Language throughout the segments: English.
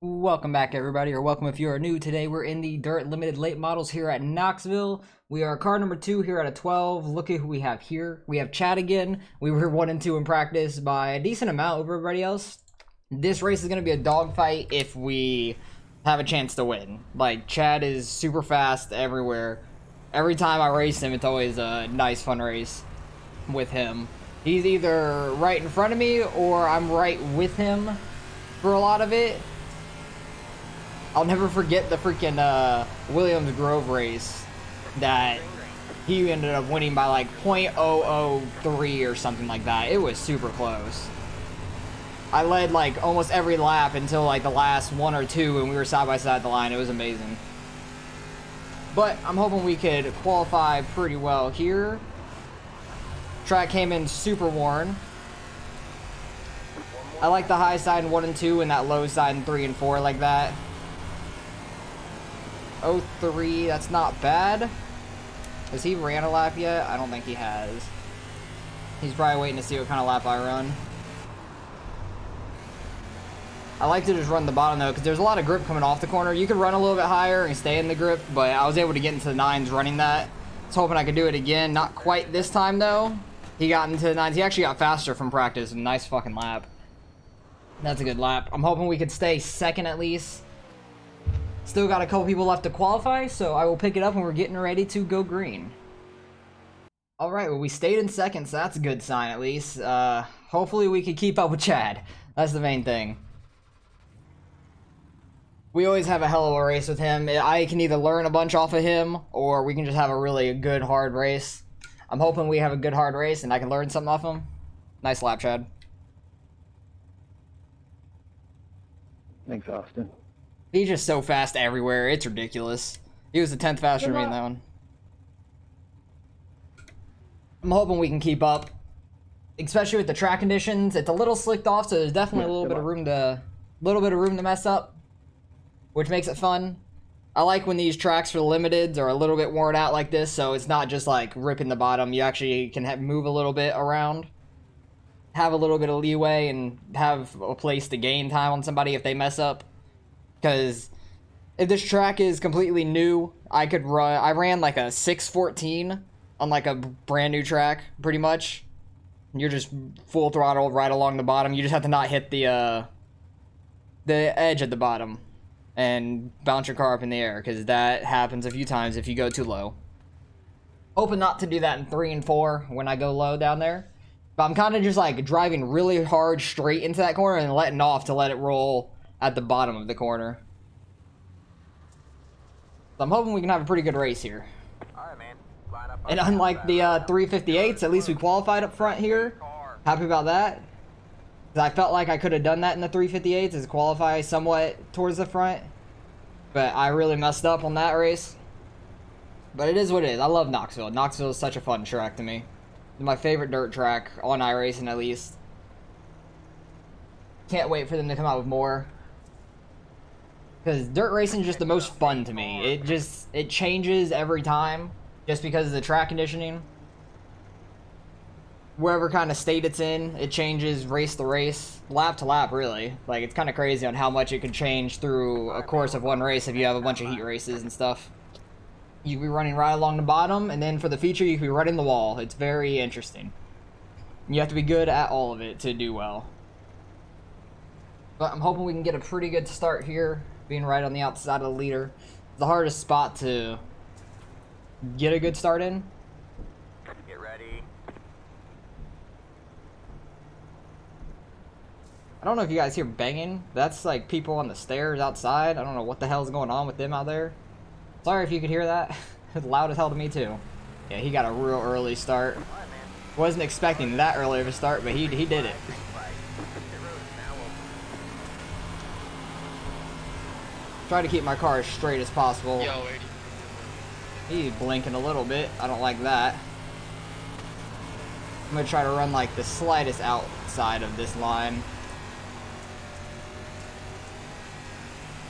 Welcome back, everybody, or welcome if you are new. Today we're in the Dirt Limited Late Models here at Knoxville. We are car number 2 here out of 12. Look at who we have here. We have Chad again. We were 1 and 2 in practice by a decent amount over everybody else. This race is going to be a dogfight if we have a chance to win. Like, Chad is super fast everywhere. Every time I race him, it's always a nice, fun race with him. He's either right in front of me or I'm right with him for a lot of it. I'll never forget the freaking Williams Grove race that he ended up winning by like .003 or something like that. It was super close. I led like almost every lap until like the last 1 or 2 and we were side by side the line. It was amazing. But I'm hoping we could qualify pretty well here. Track came in super worn. I like the high side in 1 and 2 and that low side in 3 and 4 like that. 03, that's not bad. Has he ran a lap yet? I don't think he has. He's probably waiting to see what kind of lap I run. I like to just run the bottom though, because there's a lot of grip coming off the corner. You could run a little bit higher and stay in the grip, but I was able to get into the 9s running that. I was hoping I could do it again. Not quite this time though. He got into the 9s. He actually got faster from practice. A nice fucking lap. That's a good lap. I'm hoping we could stay second at least. Still got a couple people left to qualify, so I will pick it up when we're getting ready to go green. Alright, well we stayed in second, so that's a good sign at least. Hopefully we can keep up with Chad. That's the main thing. We always have a hell of a race with him. I can either learn a bunch off of him, or we can just have a really good hard race. I'm hoping we have a good hard race and I can learn something off him. Nice lap, Chad. Thanks, Austin. He's just so fast everywhere. It's ridiculous. He was the 10th faster than me in that one. I'm hoping we can keep up, especially with the track conditions. It's a little slicked off, so there's definitely a little bit of room to mess up, which makes it fun. I like when these tracks for the limiteds are a little bit worn out like this, so it's not just like ripping the bottom. You actually can move a little bit around, have a little bit of leeway, and have a place to gain time on somebody if they mess up. Because if this track is completely new, I ran like a 614 on like a brand new track, pretty much. You're just full throttle right along the bottom. You just have to not hit the edge at the bottom and bounce your car up in the air, because that happens a few times if you go too low. Hoping not to do that in 3 and 4 when I go low down there. But I'm kind of just like driving really hard straight into that corner and letting off to let it roll at the bottom of the corner. So I'm hoping we can have a pretty good race here. Alright, man. Line up. And unlike the 358s, at least we qualified up front here. Happy about that. Because I felt like I could have done that in the 358s, is qualify somewhat towards the front. But I really messed up on that race. But it is what it is. I love Knoxville. Knoxville is such a fun track to me. It's my favorite dirt track on iRacing, at least. Can't wait for them to come out with more. Because dirt racing is just the most fun to me. It changes every time just because of the track conditioning. Wherever kind of state it's in, it changes race to race, lap to lap, really. Like, it's kind of crazy on how much it could change through a course of one race if you have a bunch of heat races and stuff. You could be running right along the bottom, and then for the feature, you could be right in the wall. It's very interesting. You have to be good at all of it to do well. But I'm hoping we can get a pretty good start here, being right on the outside of the leader. The hardest spot to get a good start in. Get ready. I don't know if you guys hear banging. That's like people on the stairs outside. I don't know what the hell's going on with them out there. Sorry if you could hear that. It's loud as hell to me too. Yeah, he got a real early start. Alright, man. Wasn't expecting that early of a start, but he did it. Try to keep my car as straight as possible. Yo, He's blinking a little bit. I don't like that. I'm gonna try to run like the slightest outside of this line.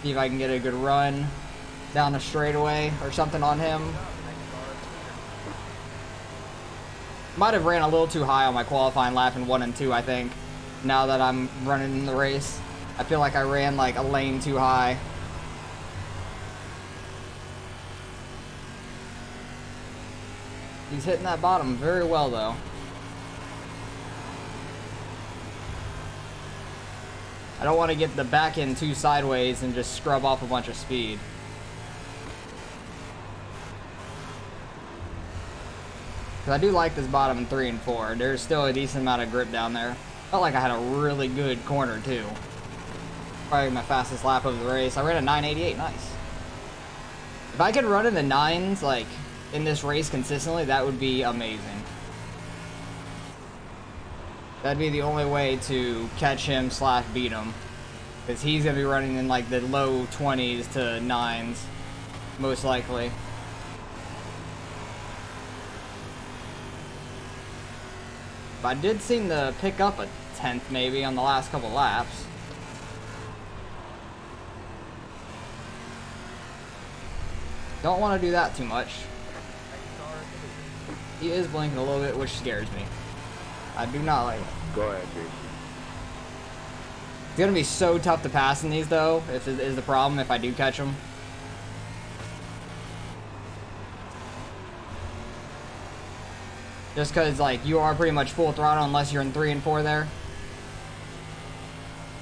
See if I can get a good run down the straightaway or something on him. Might have ran a little too high on my qualifying lap in 1 and 2, I think, now that I'm running in the race. I feel like I ran like a lane too high. He's hitting that bottom very well though. I don't want to get the back end too sideways and just scrub off a bunch of speed. Because I do like this bottom in 3 and 4. There's still a decent amount of grip down there. Felt like I had a really good corner too. Probably my fastest lap of the race. I ran a 988, nice. If I could run in the 9s like in this race consistently, that would be amazing. That'd be the only way to catch him / beat him. Because he's going to be running in like the low 20s to 9s, most likely. But I did seem to pick up a 10th maybe on the last couple laps. Don't want to do that too much. He is blinking a little bit, which scares me. I do not like it. Go ahead, Jason. It's gonna be so tough to pass in these though, if it is the problem if I do catch them. Just cause like you are pretty much full throttle unless you're in 3 and 4 there.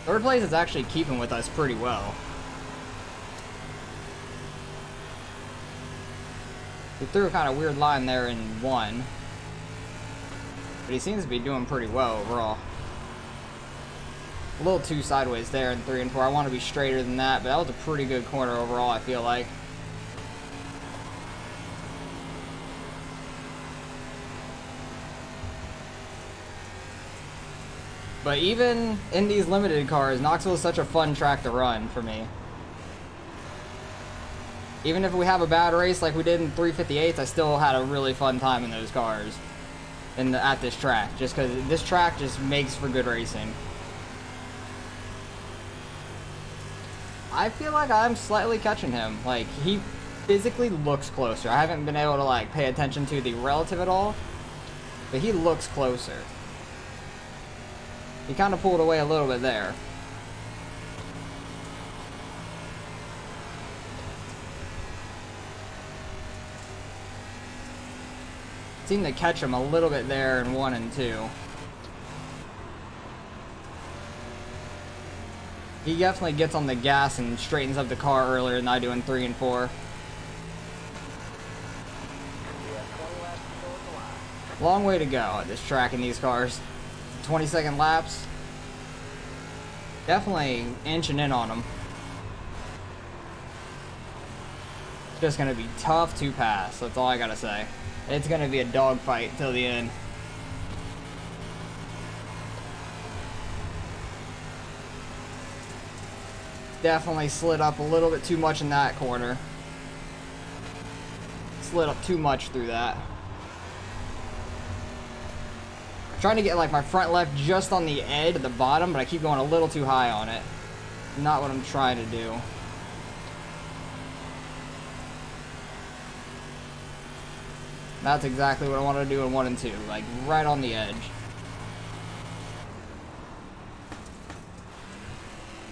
Third place is actually keeping with us pretty well. He threw a kind of weird line there in 1. But he seems to be doing pretty well overall. A little too sideways there in 3 and 4. I want to be straighter than that, but that was a pretty good corner overall, I feel like. But even in these limited cars, Knoxville is such a fun track to run for me. Even if we have a bad race like we did in 358s, I still had a really fun time in those cars. At this track, just because this track just makes for good racing. I feel like I'm slightly catching him. Like, he physically looks closer. I haven't been able to like pay attention to the relative at all, but he looks closer. He kind of pulled away a little bit there. Seemed to catch him a little bit there in 1 and 2. He definitely gets on the gas and straightens up the car earlier than I do in 3 and 4. Long way to go at this track in these cars. 20-second laps. Definitely inching in on them. It's just going to be tough to pass. That's all I got to say. It's going to be a dogfight till the end. Definitely slid up a little bit too much in that corner. Slid up too much through that. I'm trying to get like my front left just on the edge at the bottom, but I keep going a little too high on it. Not what I'm trying to do. That's exactly what I wanted to do in 1 and 2, like right on the edge.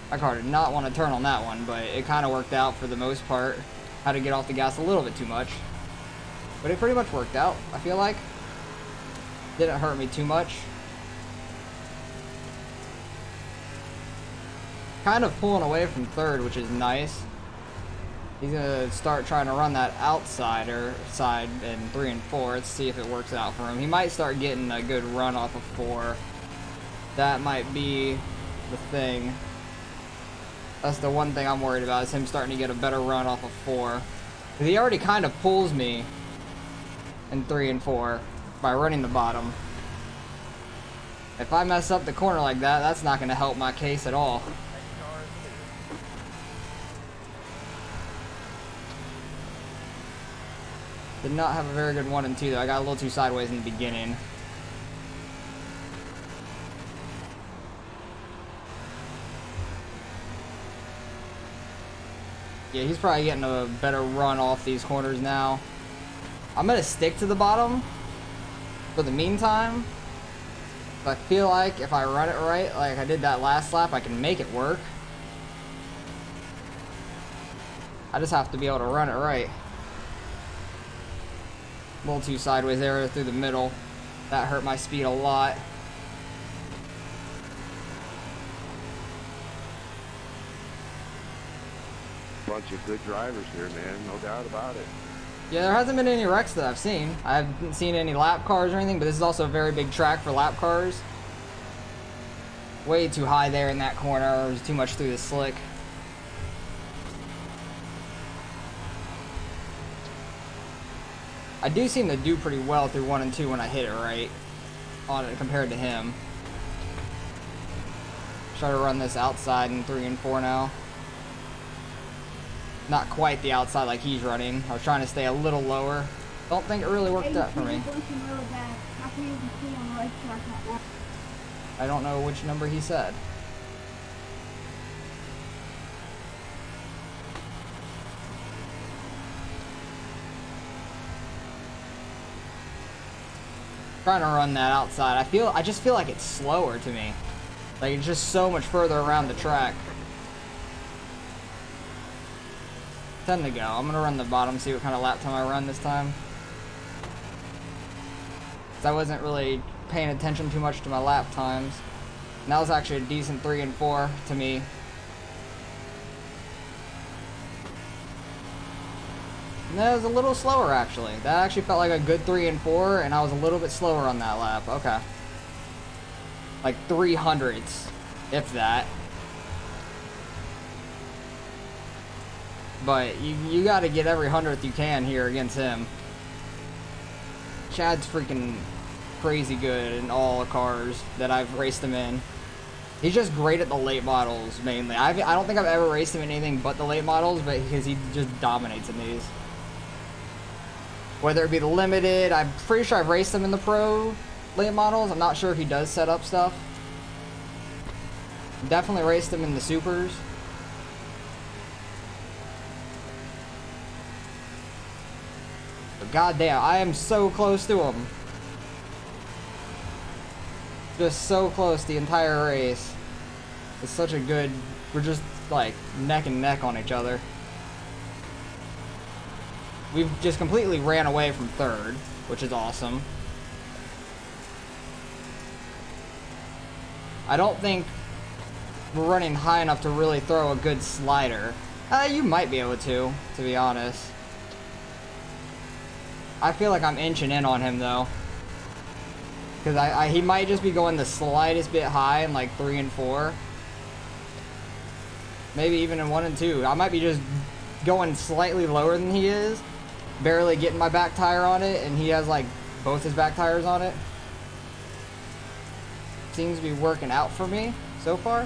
My car did not want to turn on that one, but it kind of worked out for the most part. Had to get off the gas a little bit too much. But it pretty much worked out, I feel like. Didn't hurt me too much. Kind of pulling away from third, which is nice. He's gonna start trying to run that outsider side in 3 and 4. Let's see if it works out for him. He might start getting a good run off of 4. That might be the thing. That's the one thing I'm worried about, is him starting to get a better run off of 4. Because he already kind of pulls me in 3 and 4 by running the bottom. If I mess up the corner like that, that's not going to help my case at all. Did not have a very good 1 and 2 though. I got a little too sideways in the beginning. Yeah, he's probably getting a better run off these corners now. I'm going to stick to the bottom for the meantime. But I feel like if I run it right, like I did that last lap, I can make it work. I just have to be able to run it right. A little too sideways there through the middle. That hurt my speed a lot. Bunch of good drivers here, man. No doubt about it. Yeah, there hasn't been any wrecks that I've seen. I haven't seen any lap cars or anything, but this is also a very big track for lap cars. Way too high there in that corner. It was too much through the slick. I do seem to do pretty well through 1 and 2 when I hit it right on it compared to him. Try to run this outside in 3 and 4 now. Not quite the outside like he's running. I was trying to stay a little lower. Don't think it really worked out for me. I don't know which number he said. Trying to run that outside. I just feel like it's slower to me. Like it's just so much further around the track. 10 to go. I'm gonna run the bottom, see what kind of lap time I run this time. 'Cause I wasn't really paying attention too much to my lap times. And that was actually a decent 3 and 4 to me. And that was a little slower actually. That actually felt like a good 3 and 4, and I was a little bit slower on that lap. Okay. Like 300ths, if that. But you got to get every 100th you can here against him. Chad's freaking crazy good in all the cars that I've raced him in. He's just great at the late models mainly. I don't think I've ever raced him in anything but the late models, but because he just dominates in these. Whether it be the limited, I'm pretty sure I've raced him in the pro late models. I'm not sure if he does set up stuff. Definitely raced him in the supers. God damn, I am so close to him. Just so close the entire race. It's such a good... We're just like neck and neck on each other. We've just completely ran away from third, which is awesome. I don't think we're running high enough to really throw a good slider. You might be able to be honest. I feel like I'm inching in on him though, because he might just be going the slightest bit high in like 3 and 4, maybe even in 1 and 2. I might be just going slightly lower than he is, barely getting my back tire on it, and he has like both his back tires on it. Seems to be working out for me so far.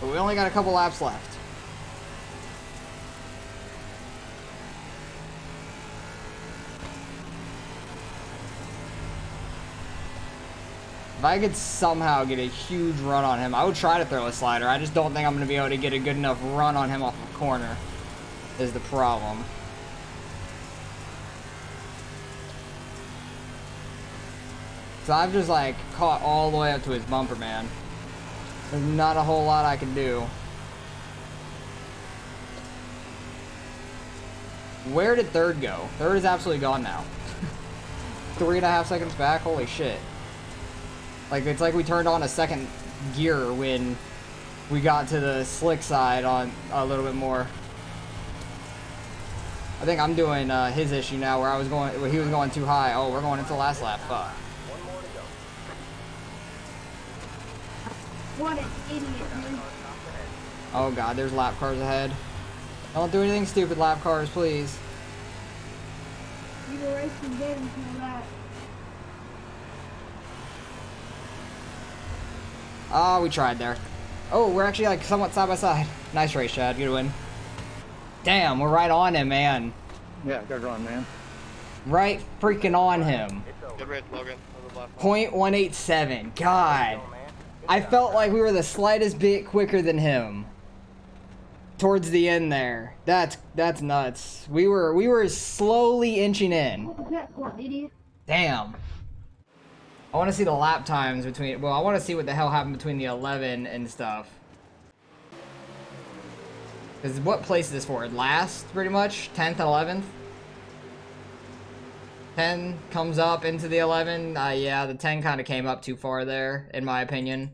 But we only got a couple laps left. If I could somehow get a huge run on him, I would try to throw a slider. I just don't think I'm going to be able to get a good enough run on him off the corner, is the problem. So I've just like caught all the way up to his bumper, man. There's not a whole lot I can do. Where did third go? Third is absolutely gone now. 3.5 seconds back, holy shit. Like, it's like we turned on a second gear when we got to the slick side on a little bit more. I think I'm doing his issue now where he was going too high. Oh, we're going into the last lap. Fuck. What an idiot, dude. Oh god, there's lap cars ahead. Don't do anything stupid, lap cars, please. You were racing dead until that. Oh, we tried there. Oh, we're actually like somewhat side by side. Nice race, Chad. Good win. Damn, we're right on him, man. Yeah, good run, man. Right freaking on him. Good race, Logan. 0.187. God. I felt like we were the slightest bit quicker than him. Towards the end there. That's nuts. We were slowly inching in. What was that for, idiot? Damn. I want to see the lap times between... Well, I want to see what the hell happened between the 11 and stuff. Because what place is this for? Last, pretty much? 10th and 11th? 10 comes up into the 11. Yeah, the 10 kind of came up too far there, in my opinion.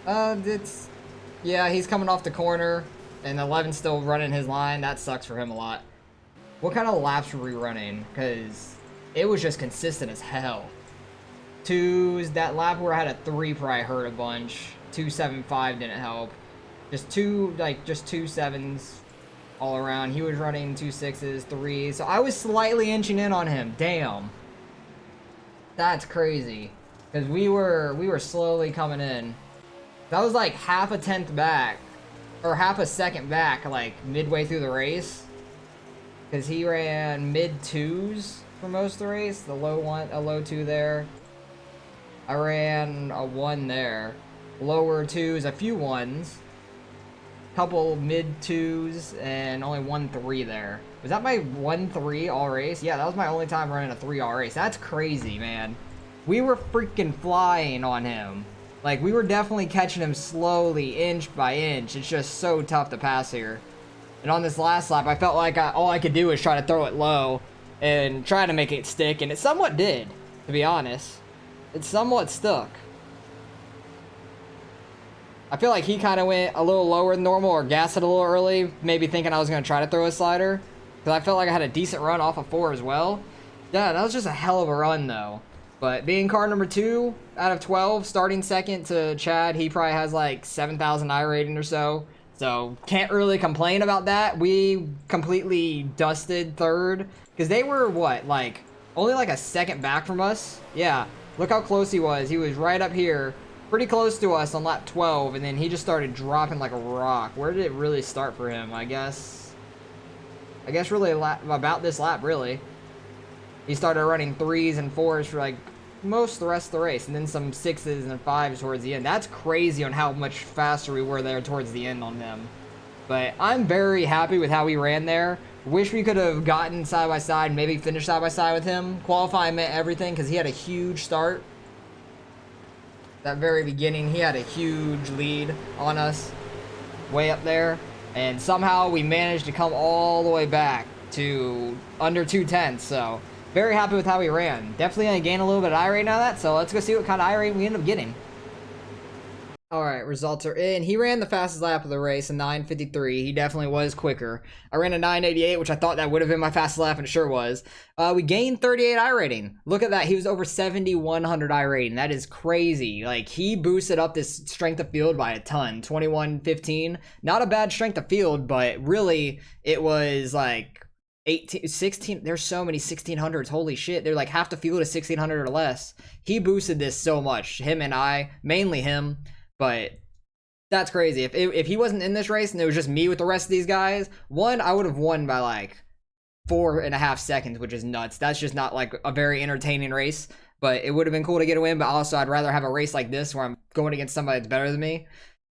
Yeah, he's coming off the corner, and 11's still running his line. That sucks for him a lot. What kind of laps were we running? Because it was just consistent as hell. 2s, that lap where I had a 3 probably hurt a bunch. 2.75 didn't help. Just two 7s all around. He was running 2.6s, 3s. So I was slightly inching in on him. Damn. That's crazy. Because we were slowly coming in. That was like half a tenth back. Or half a second back, like midway through the race. Because he ran mid-2s for most of the race. A low 2 there. I ran a 1 there. Lower 2s, a few 1s. Couple mid-2s, and only 1 3 there. Was that my 1 3 all race? Yeah, that was my only time running a 3 all race. That's crazy, man. We were freaking flying on him. Like, we were definitely catching him slowly, inch by inch. It's just so tough to pass here. And on this last lap, I felt like all I could do was try to throw it low and try to make it stick, and it somewhat did, to be honest. It somewhat stuck. I feel like he kind of went a little lower than normal or gassed it a little early, maybe thinking I was going to try to throw a slider. Because I felt like I had a decent run off of 4 as well. Yeah, that was just a hell of a run, though. But being car number 2 out of 12, starting second to Chad, he probably has like 7,000 iRating or so. So can't really complain about that. We completely dusted 3rd. Because they were, what, like, only like a second back from us? Yeah, look how close he was. He was right up here. Pretty close to us on lap 12, and then he just started dropping like a rock. Where did it really start for him? I guess really about this lap, really. He started running 3s and 4s for like most of the rest of the race, and then some 6s and 5s towards the end. That's crazy on how much faster we were there towards the end on them. But I'm very happy with how we ran there. Wish we could have gotten side by side, maybe finished side by side with him. Qualifying meant everything because he had a huge start. That very beginning, he had a huge lead on us way up there, and somehow we managed to come all the way back to under 2 tenths. So very happy with how we ran. Definitely gonna gain a little bit of iRate out of that, so let's go see what kind of iRate we end up getting. Alright, results are in. He ran the fastest lap of the race, a 9:53. He definitely was quicker. I ran a 9:88, which I thought that would have been my fastest lap, and it sure was. We gained 38 iRating. Look at that. He was over 7,100 iRating. That is crazy. Like, he boosted up this strength of field by a ton. 21:15. Not a bad strength of field, but really, it was like 18, 16. There's so many 1600s. Holy shit. They're like half the field is 1600 or less. He boosted this so much. Him and I, mainly him. But that's crazy. If he wasn't in this race and it was just me with the rest of these guys, I would have won by like 4.5 seconds, which is nuts. That's just not like a very entertaining race. But it would have been cool to get a win. But also, I'd rather have a race like this where I'm going against somebody that's better than me.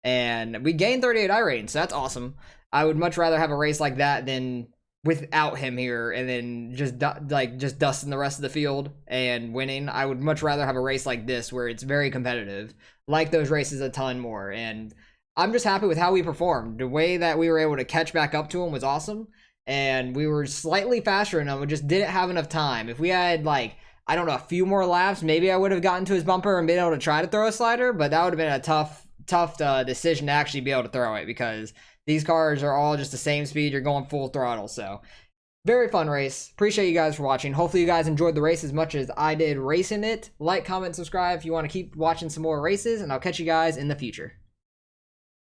And we gained 38 iRating, so that's awesome. I would much rather have a race like that than without him here and then just dusting the rest of the field and winning. I would much rather have a race like this where it's very competitive. Like those races a ton more, and I'm just happy with how we performed. The way that we were able to catch back up to him was awesome, and we were slightly faster than him. We just didn't have enough time. If we had, like, I don't know, a few more laps, maybe I would have gotten to his bumper and been able to try to throw a slider, but that would have been a tough decision to actually be able to throw it because these cars are all just the same speed. You're going full throttle, so very fun race. Appreciate you guys for watching. Hopefully you guys enjoyed the race as much as I did racing it. Like, comment, subscribe if you want to keep watching some more races, and I'll catch you guys in the future.